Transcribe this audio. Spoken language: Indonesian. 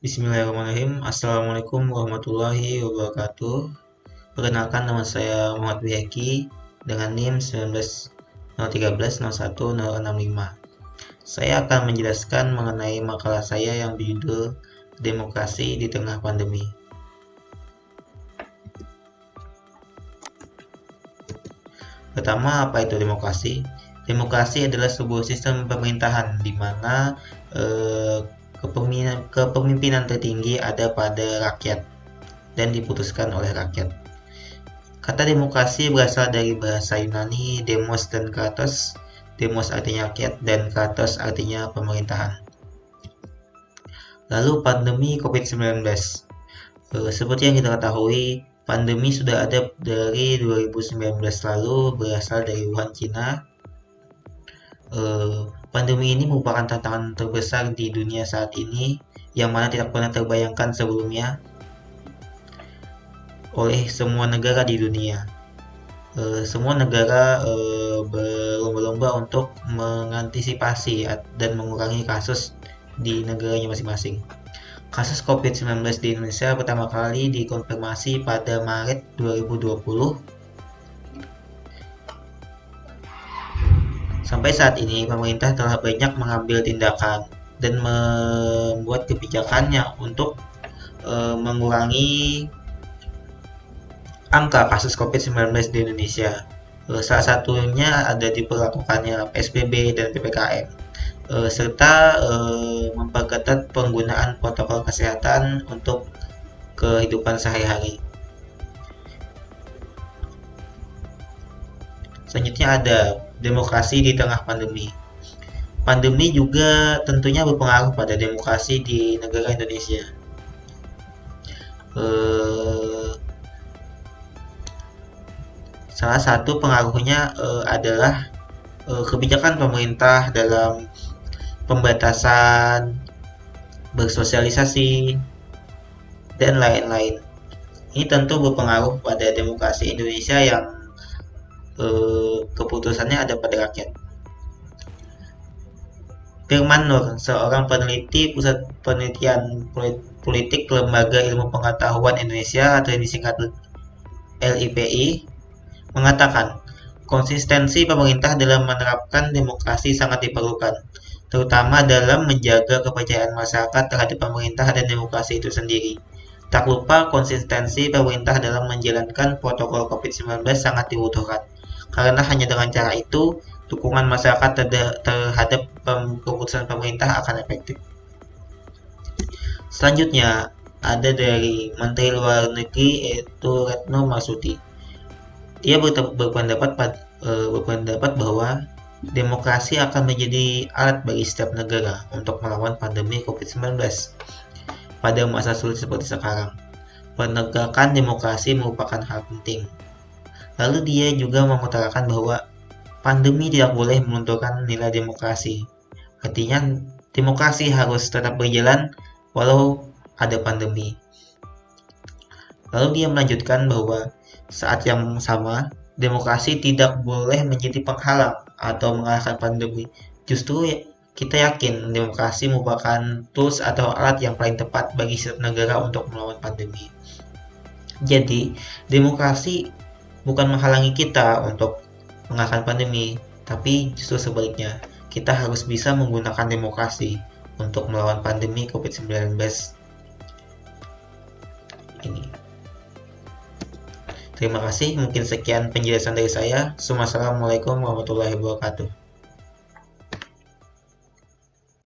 Bismillahirrahmanirrahim. Assalamualaikum warahmatullahi wabarakatuh. Perkenalkan, nama saya Muhammad Wihaki dengan NIM 19 013 01 065. Saya akan menjelaskan mengenai makalah saya yang berjudul Demokrasi di Tengah Pandemi. Pertama, apa itu demokrasi? Demokrasi adalah sebuah sistem pemerintahan di mana kepemimpinan tertinggi ada pada rakyat dan diputuskan oleh rakyat. Kata demokrasi berasal dari bahasa Yunani demos dan kratos. Demos artinya rakyat dan kratos artinya pemerintahan. Lalu pandemi COVID-19. Seperti yang kita ketahui, pandemi sudah ada dari 2019 lalu, berasal dari Wuhan, Cina. Pandemi ini merupakan tantangan terbesar di dunia saat ini, yang mana tidak pernah terbayangkan sebelumnya oleh semua negara di dunia. Semua negara berlomba-lomba untuk mengantisipasi dan mengurangi kasus di negaranya masing-masing. Kasus COVID-19 di Indonesia pertama kali dikonfirmasi pada Maret 2020. Sampai saat ini, pemerintah telah banyak mengambil tindakan dan membuat kebijakannya untuk mengurangi angka kasus COVID-19 di Indonesia. Salah satunya ada diberlakukannya PSBB dan PPKM, serta memperketat penggunaan protokol kesehatan untuk kehidupan sehari-hari. Selanjutnya ada demokrasi di tengah pandemi. Pandemi juga tentunya berpengaruh pada demokrasi di negara Indonesia. Salah satu pengaruhnya adalah kebijakan pemerintah dalam pembatasan, bersosialisasi, dan lain-lain. Ini tentu berpengaruh pada demokrasi Indonesia yang keputusannya ada pada rakyat. Firman Nur, seorang peneliti Pusat Penelitian Politik Lembaga Ilmu Pengetahuan Indonesia atau yang disingkat LIPI, mengatakan konsistensi pemerintah dalam menerapkan demokrasi sangat diperlukan, terutama dalam menjaga kepercayaan masyarakat terhadap pemerintah dan demokrasi itu sendiri. Tak lupa, konsistensi pemerintah dalam menjalankan protokol COVID-19 sangat dibutuhkan, karena hanya dengan cara itu, dukungan masyarakat terhadap keputusan pemerintah akan efektif. Selanjutnya, ada dari Menteri Luar Negeri, yaitu Retno Marsudi. Dia berpendapat bahwa demokrasi akan menjadi alat bagi setiap negara untuk melawan pandemi COVID-19 pada masa sulit seperti sekarang. Penegakan demokrasi merupakan hal penting. Lalu dia juga mengutarakan bahwa pandemi tidak boleh melunturkan nilai demokrasi. Artinya, demokrasi harus tetap berjalan walau ada pandemi. Lalu dia melanjutkan bahwa saat yang sama, demokrasi tidak boleh menjadi penghalang atau mengalahkan pandemi. Justru kita yakin demokrasi merupakan tools atau alat yang paling tepat bagi setiap negara untuk melawan pandemi. Jadi, demokrasi bukan menghalangi kita untuk mengalahkan pandemi, tapi justru sebaliknya, kita harus bisa menggunakan demokrasi untuk melawan pandemi COVID-19 ini. Terima kasih, mungkin sekian penjelasan dari saya. Assalamualaikum warahmatullahi wabarakatuh.